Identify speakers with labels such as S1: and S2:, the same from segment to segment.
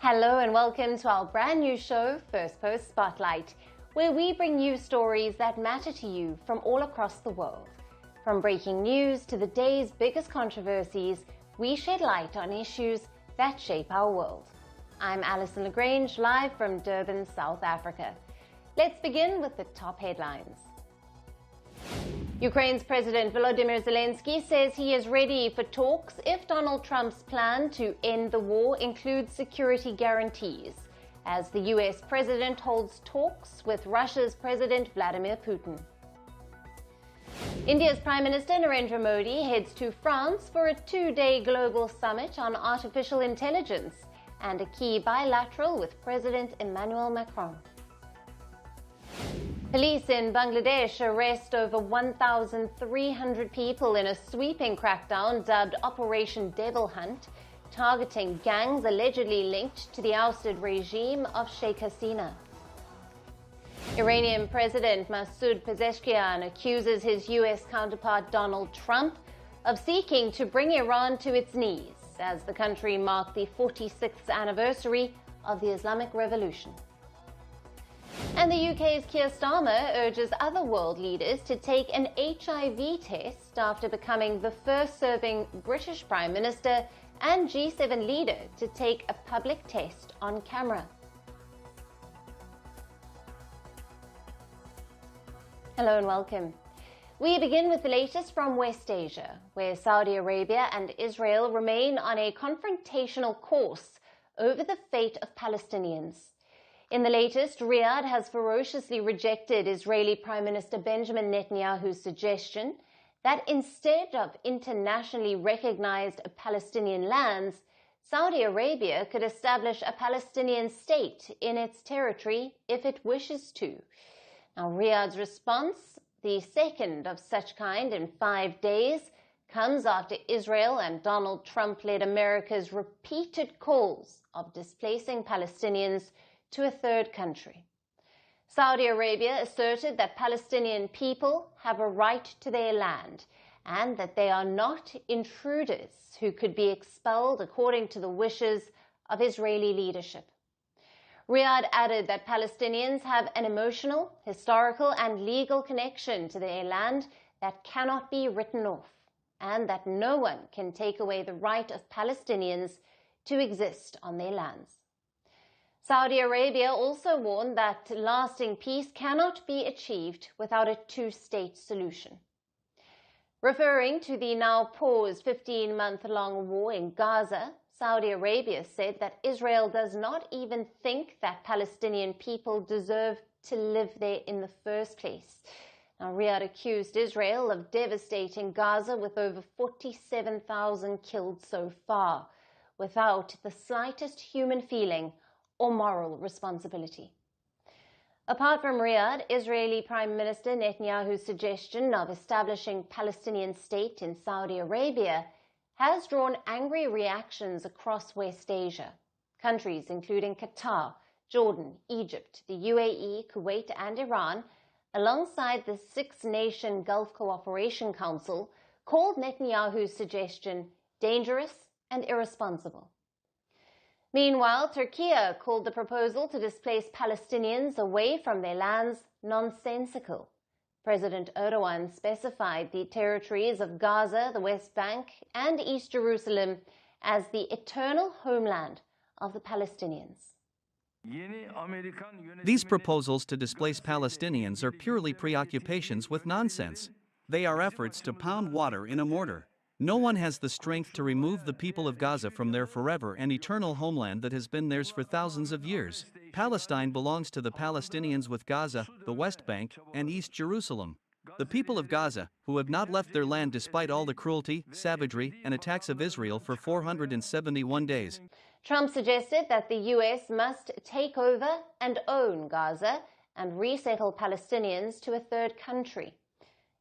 S1: Hello and welcome to our brand new show, Firstpost Spotlight, where we bring you stories that matter to you from all across the world. From breaking news to the day's biggest controversies, we shed light on issues that shape our world. I'm Alison Lagrange, live from Durban, South Africa. Let's begin with the top headlines. Ukraine's President Volodymyr Zelensky says he is ready for talks if Donald Trump's plan to end the war includes security guarantees, as the US president holds talks with Russia's President Vladimir Putin. India's Prime Minister Narendra Modi heads to France for a two-day global summit on artificial intelligence and a key bilateral with President Emmanuel Macron. Police in Bangladesh arrest over 1,300 people in a sweeping crackdown dubbed Operation Devil Hunt, targeting gangs allegedly linked to the ousted regime of Sheikh Hasina. Iranian President Masoud Pezeshkian accuses his US counterpart Donald Trump of seeking to bring Iran to its knees as the country marked the 46th anniversary of the Islamic Revolution. And the UK's Keir Starmer urges other world leaders to take an HIV test after becoming the first serving British Prime Minister and G7 leader to take a public test on camera. Hello and welcome. We begin with the latest from West Asia, where Saudi Arabia and Israel remain on a confrontational course over the fate of Palestinians. In the latest, Riyadh has ferociously rejected Israeli Prime Minister Benjamin Netanyahu's suggestion that instead of internationally recognized Palestinian lands, Saudi Arabia could establish a Palestinian state in its territory if it wishes to. Now, Riyadh's response, the second of such kind in 5 days, comes after Israel and Donald Trump-led America's repeated calls of displacing Palestinians to a third country. Saudi Arabia asserted that Palestinian people have a right to their land and that they are not intruders who could be expelled according to the wishes of Israeli leadership. Riyadh added that Palestinians have an emotional, historical and legal connection to their land that cannot be written off, and that no one can take away the right of Palestinians to exist on their lands. Saudi Arabia also warned that lasting peace cannot be achieved without a two-state solution. Referring to the now paused 15-month-long war in Gaza, Saudi Arabia said that Israel does not even think that Palestinian people deserve to live there in the first place. Now, Riyadh accused Israel of devastating Gaza with over 47,000 killed so far, without the slightest human feeling or moral responsibility. Apart from Riyadh, Israeli Prime Minister Netanyahu's suggestion of establishing Palestinian state in Saudi Arabia has drawn angry reactions across West Asia. Countries including Qatar, Jordan, Egypt, the UAE, Kuwait and Iran, alongside the six-nation Gulf Cooperation Council, called Netanyahu's suggestion dangerous and irresponsible. Meanwhile, Turkey called the proposal to displace Palestinians away from their lands nonsensical. President Erdogan specified the territories of Gaza, the West Bank, and East Jerusalem as the eternal homeland of the Palestinians.
S2: These proposals to displace Palestinians are purely preoccupations with nonsense. They are efforts to pound water in a mortar. No one has the strength to remove the people of Gaza from their forever and eternal homeland that has been theirs for thousands of years. Palestine belongs to the Palestinians with Gaza, the West Bank, and East Jerusalem. The people of Gaza, who have not left their land despite all the cruelty, savagery, and attacks of Israel for 471 days.
S1: Trump suggested that the US must take over and own Gaza and resettle Palestinians to a third country.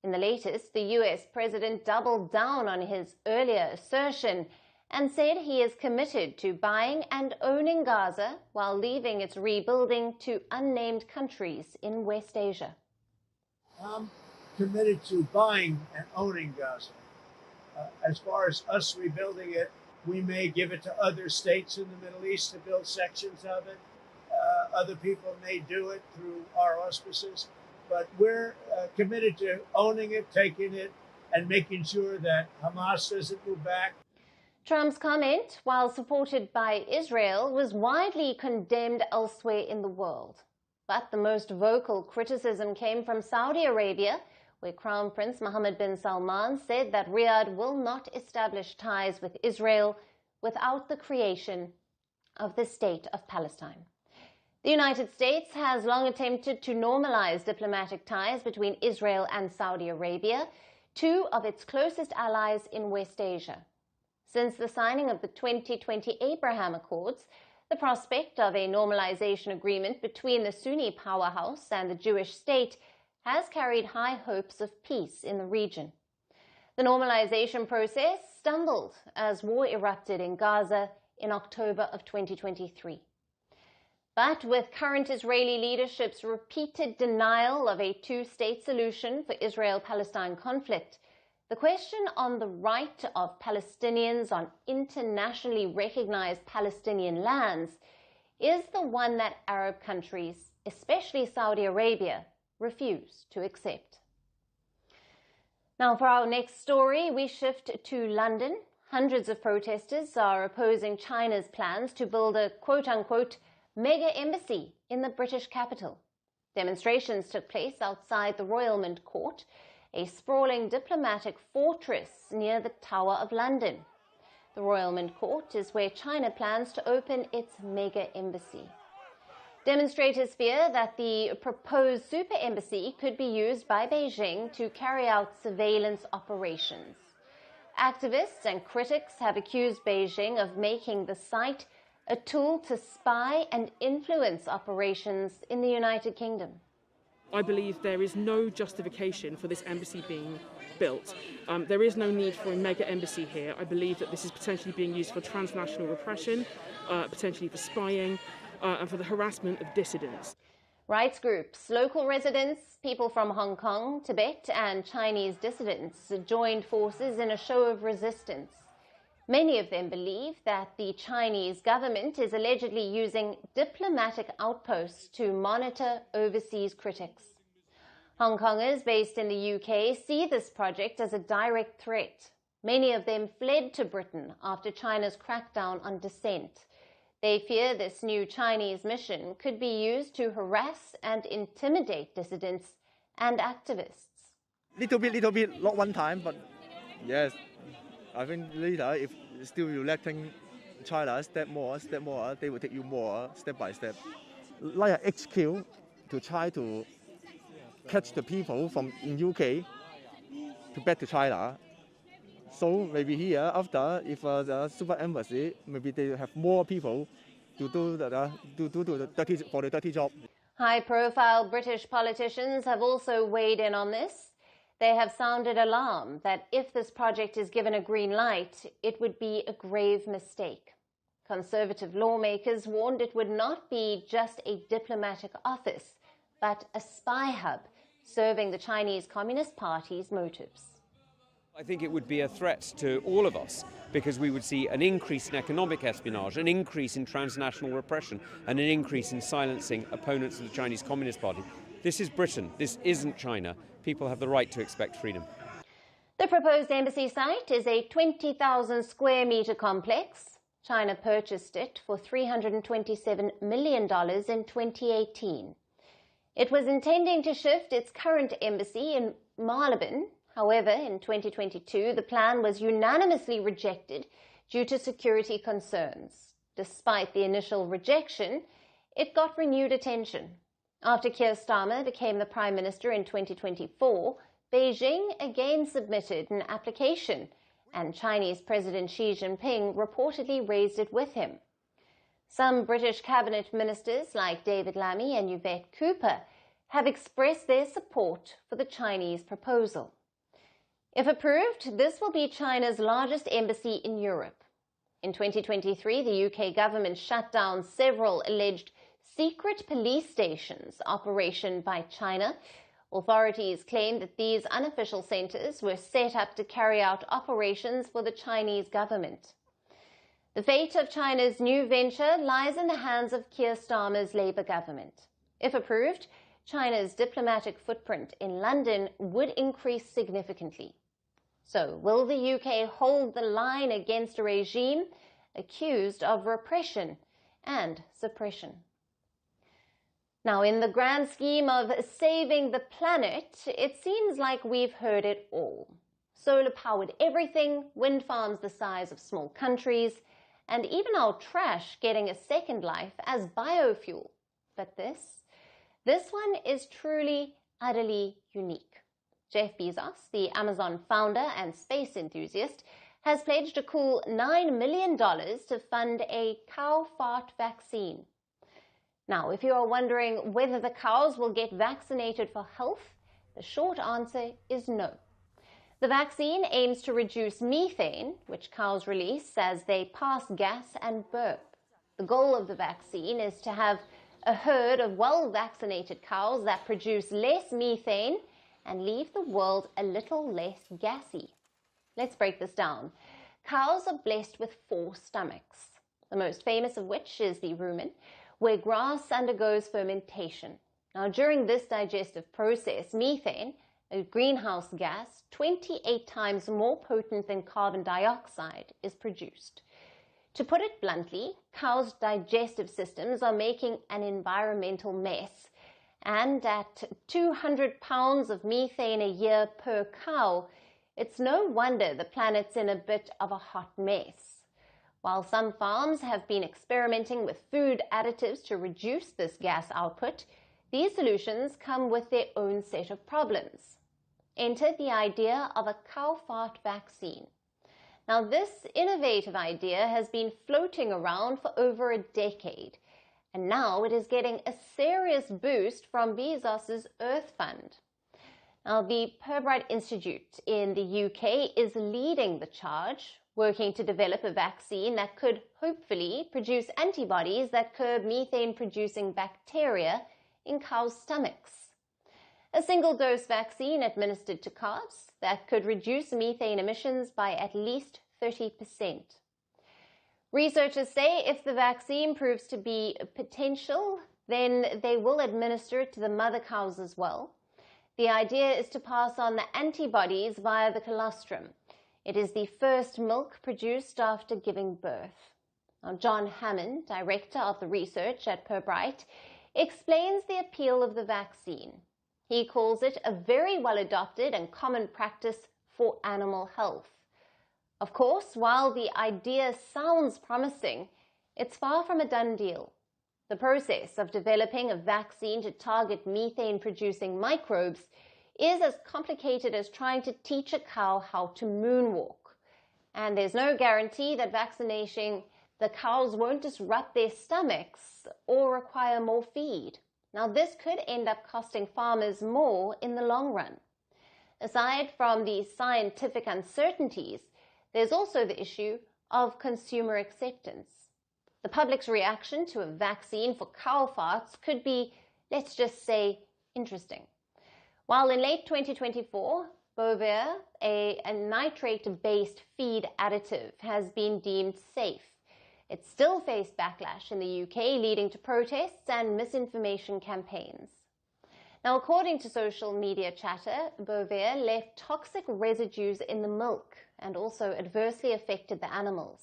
S1: In the latest, the US president doubled down on his earlier assertion and said he is committed to buying and owning Gaza while leaving its rebuilding to unnamed countries in West Asia.
S3: I'm committed to buying and owning Gaza. As far as us rebuilding it, We may give it to other states in the Middle East to build sections of it. Other people may do it through our auspices. But we're committed to owning it, taking it, and making sure that Hamas doesn't move back.
S1: Trump's comment, while supported by Israel, was widely condemned elsewhere in the world. But the most vocal criticism came from Saudi Arabia, where Crown Prince Mohammed bin Salman said that Riyadh will not establish ties with Israel without the creation of the State of Palestine. The United States has long attempted to normalize diplomatic ties between Israel and Saudi Arabia, two of its closest allies in West Asia. Since the signing of the 2020 Abraham Accords, the prospect of a normalization agreement between the Sunni powerhouse and the Jewish state has carried high hopes of peace in the region. The normalization process stumbled as war erupted in Gaza in October of 2023. But with current Israeli leadership's repeated denial of a two-state solution for Israel-Palestine conflict, the question on the right of Palestinians on internationally recognized Palestinian lands is the one that Arab countries, especially Saudi Arabia, refuse to accept. Now, for our next story, we shift to London. Hundreds of protesters are opposing China's plans to build a quote-unquote mega embassy in the British capital. Demonstrations took place outside the Royal Mint Court, a sprawling diplomatic fortress near the Tower of London. The Royal Mint Court is where China plans to open its mega embassy. Demonstrators fear that the proposed super embassy could be used by Beijing to carry out surveillance operations. Activists and critics have accused Beijing of making the site a tool to spy and influence operations in the United Kingdom.
S4: I believe there is no justification for this embassy being built. There is no need for a mega embassy here. I believe that this is potentially being used for transnational repression, potentially for spying, and for the harassment of dissidents.
S1: Rights groups, local residents, people from Hong Kong, Tibet, and Chinese dissidents joined forces in a show of resistance. Many of them believe that the Chinese government is allegedly using diplomatic outposts to monitor overseas critics. Hong Kongers based in the UK see this project as a direct threat. Many of them fled to Britain after China's crackdown on dissent. They fear this new Chinese mission could be used to harass and intimidate dissidents and activists.
S5: Little bit, not one time, but yes. I think later, if still you're letting China step more, they will take you more step by step. Like an HQ to try to catch the people from in UK to back to China. So maybe here, after, if the super embassy, maybe they have more people to do the dirty job.
S1: High-profile British politicians have also weighed in on this. They have sounded alarm that if this project is given a green light, it would be a grave mistake. Conservative lawmakers warned it would not be just a diplomatic office, but a spy hub serving the Chinese Communist Party's motives.
S6: I think it would be a threat to all of us because we would see an increase in economic espionage, an increase in transnational repression, and an increase in silencing opponents of the Chinese Communist Party. This is Britain. This isn't China. People have the right to expect freedom.
S1: The proposed embassy site is a 20,000 square metre complex. China purchased it for $327 million in 2018. It was intending to shift its current embassy in Malabin. However, in 2022, the plan was unanimously rejected due to security concerns. Despite the initial rejection, it got renewed attention. After Keir Starmer became the Prime Minister in 2024, Beijing again submitted an application, and Chinese President Xi Jinping reportedly raised it with him. Some British cabinet ministers like David Lammy and Yvette Cooper have expressed their support for the Chinese proposal. If approved, this will be China's largest embassy in Europe. In 2023, the UK government shut down several alleged secret police stations operationed by China. Authorities claim that these unofficial centers were set up to carry out operations for the Chinese government. The fate of China's new venture lies in the hands of Keir Starmer's Labour government. If approved, China's diplomatic footprint in London would increase significantly. So, will the UK hold the line against a regime accused of repression and suppression? Now, in the grand scheme of saving the planet, it seems like we've heard it all. Solar-powered everything, wind farms the size of small countries, and even our trash getting a second life as biofuel. But this one is truly, utterly unique. Jeff Bezos, the Amazon founder and space enthusiast, has pledged a cool $9 million to fund a cow fart vaccine. Now, if you are wondering whether the cows will get vaccinated for health, the short answer is no. The vaccine aims to reduce methane, which cows release as they pass gas and burp. The goal of the vaccine is to have a herd of well-vaccinated cows that produce less methane and leave the world a little less gassy. Let's break this down. Cows are blessed with 4 stomachs, the most famous of which is the rumen, where grass undergoes fermentation. Now, during this digestive process, methane, a greenhouse gas 28 times more potent than carbon dioxide, is produced. To put it bluntly, cows' digestive systems are making an environmental mess, and at 200 pounds of methane a year per cow, it's no wonder the planet's in a bit of a hot mess. While some farms have been experimenting with food additives to reduce this gas output, these solutions come with their own set of problems. Enter the idea of a cow fart vaccine. Now, this innovative idea has been floating around for over a decade, and now it is getting a serious boost from Bezos's Earth Fund. Now, the Pirbright Institute in the UK is leading the charge, working to develop a vaccine that could hopefully produce antibodies that curb methane-producing bacteria in cows' stomachs. A single-dose vaccine administered to calves that could reduce methane emissions by at least 30%. Researchers say if the vaccine proves to be potential, then they will administer it to the mother cows as well. The idea is to pass on the antibodies via the colostrum. It is the first milk produced after giving birth. Now, John Hammond, director of the research at Pirbright, explains the appeal of the vaccine. He calls it a very well-adopted and common practice for animal health. Of course, while the idea sounds promising, it's far from a done deal. The process of developing a vaccine to target methane-producing microbes is as complicated as trying to teach a cow how to moonwalk. And there's no guarantee that vaccinating the cows won't disrupt their stomachs or require more feed. Now, this could end up costing farmers more in the long run. Aside from the scientific uncertainties, there's also the issue of consumer acceptance. The public's reaction to a vaccine for cow farts could be, let's just say, interesting. While in late 2024, Bovaer, a nitrate-based feed additive, has been deemed safe, it still faced backlash in the UK, leading to protests and misinformation campaigns. Now, according to social media chatter, Bovaer left toxic residues in the milk and also adversely affected the animals.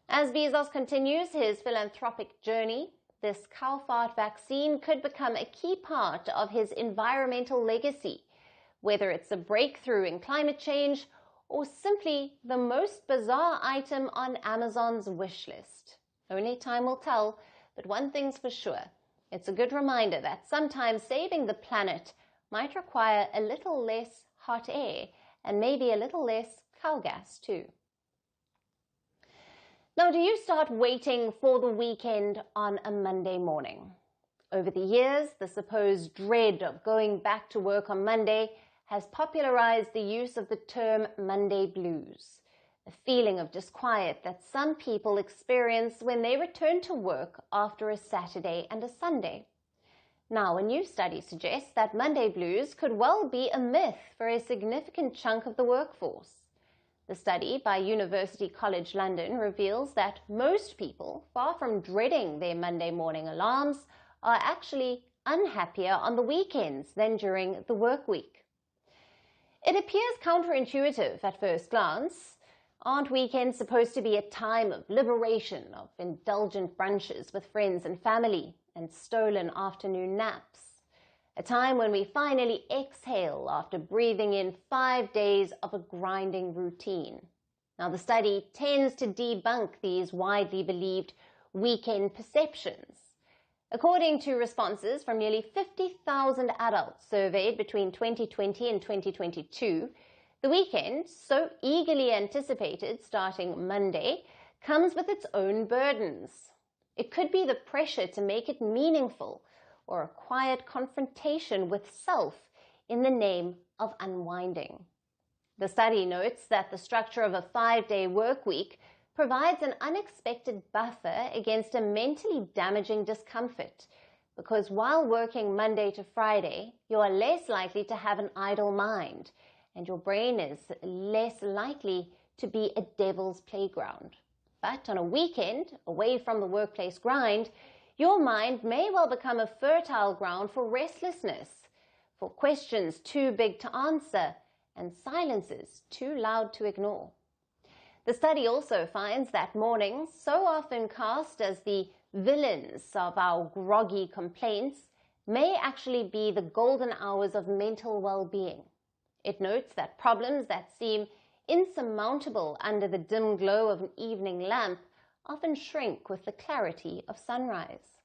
S1: As Bezos continues his philanthropic journey, this cow fart vaccine could become a key part of his environmental legacy, whether it's a breakthrough in climate change or simply the most bizarre item on Amazon's wish list. Only time will tell, but one thing's for sure. It's a good reminder that sometimes saving the planet might require a little less hot air and maybe a little less cow gas too. Now, do you start waiting for the weekend on a Monday morning? Over the years, the supposed dread of going back to work on Monday has popularized the use of the term Monday blues, a feeling of disquiet that some people experience when they return to work after a Saturday and a Sunday. Now, a new study suggests that Monday blues could well be a myth for a significant chunk of the workforce. The study by University College London reveals that most people, far from dreading their Monday morning alarms, are actually unhappier on the weekends than during the work week. It appears counterintuitive at first glance. Aren't weekends supposed to be a time of liberation, of indulgent brunches with friends and family, and stolen afternoon naps? A time when we finally exhale after breathing in 5 days of a grinding routine. Now, the study tends to debunk these widely believed weekend perceptions. According to responses from nearly 50,000 adults surveyed between 2020 and 2022, the weekend, so eagerly anticipated starting Monday, comes with its own burdens. It could be the pressure to make it meaningful, or a quiet confrontation with self in the name of unwinding. The study notes that the structure of a 5-day work week provides an unexpected buffer against a mentally damaging discomfort, because while working Monday to Friday, you are less likely to have an idle mind, and your brain is less likely to be a devil's playground. But on a weekend, away from the workplace grind, your mind may well become a fertile ground for restlessness, for questions too big to answer, and silences too loud to ignore. The study also finds that mornings, so often cast as the villains of our groggy complaints, may actually be the golden hours of mental well-being. It notes that problems that seem insurmountable under the dim glow of an evening lamp often shrink with the clarity of sunrise.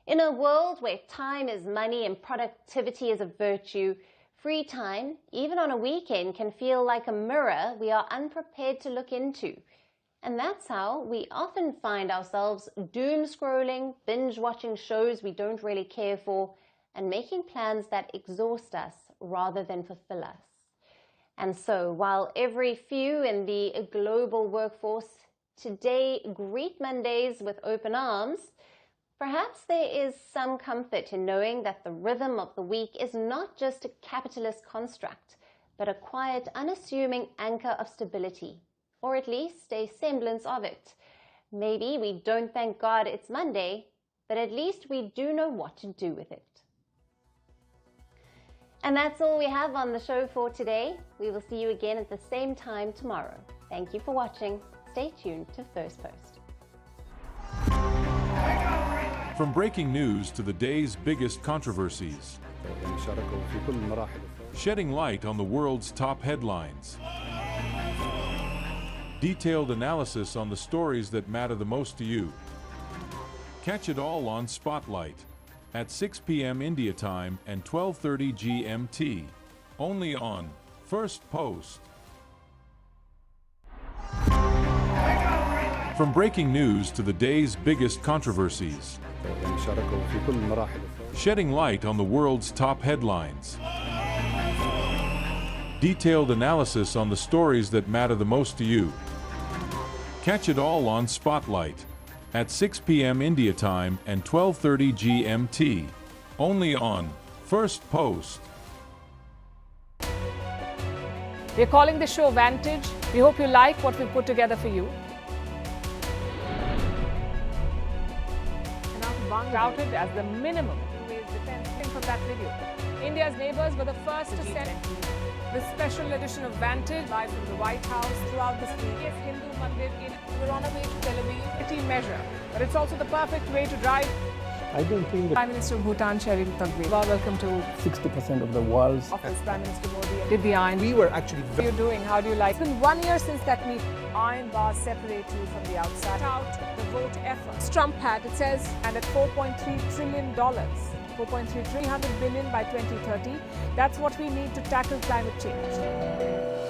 S1: In a world where time is money and productivity is a virtue, free time, even on a weekend, can feel like a mirror we are unprepared to look into. And that's how we often find ourselves doom-scrolling, binge-watching shows we don't really care for, and making plans that exhaust us rather than fulfill us. And so, while every few in the global workforce today greet Mondays with open arms, perhaps there is some comfort in knowing that the rhythm of the week is not just a capitalist construct, but a quiet, unassuming anchor of stability, or at least a semblance of it. Maybe we don't thank God it's Monday, but at least we do know what to do with it. And that's all we have on the show for today. We will see you again at the same time tomorrow. Thank you for watching. Stay tuned to Firstpost.
S7: From breaking news to the day's biggest controversies, shedding light on the world's top headlines, detailed analysis on the stories that matter the most to you. Catch it all on Spotlight at 6 p.m. India time and 12:30 GMT, only on Firstpost. From breaking news to the day's biggest controversies, shedding light on the world's top headlines, detailed analysis on the stories that matter the most to you. Catch it all on Spotlight at 6 p.m. India time and 12:30 GMT, only on Firstpost.
S8: We're calling the show Vantage. We hope you like what we put together for you. Touted as the minimum defense from that video. India's neighbors were the first to send the special edition of Vantage live from the White House throughout this week. Yes, Hindu Mandir in we're on our way to Tel Aviv. Measure, but it's also the perfect way to drive.
S9: I don't think that
S8: Prime Minister of Bhutan, Sherin Tagwe. Welcome to
S9: 60% of the world's
S8: office. Prime Minister Modi did the iron.
S9: We were actually
S8: How are you doing? How do you like? It's been 1 year since that meeting. Iron bars separate you from the outside. Out the vote effort. Trump had, it says, and at $4.3 trillion. 4.3 300 billion by 2030. That's what we need to tackle climate change.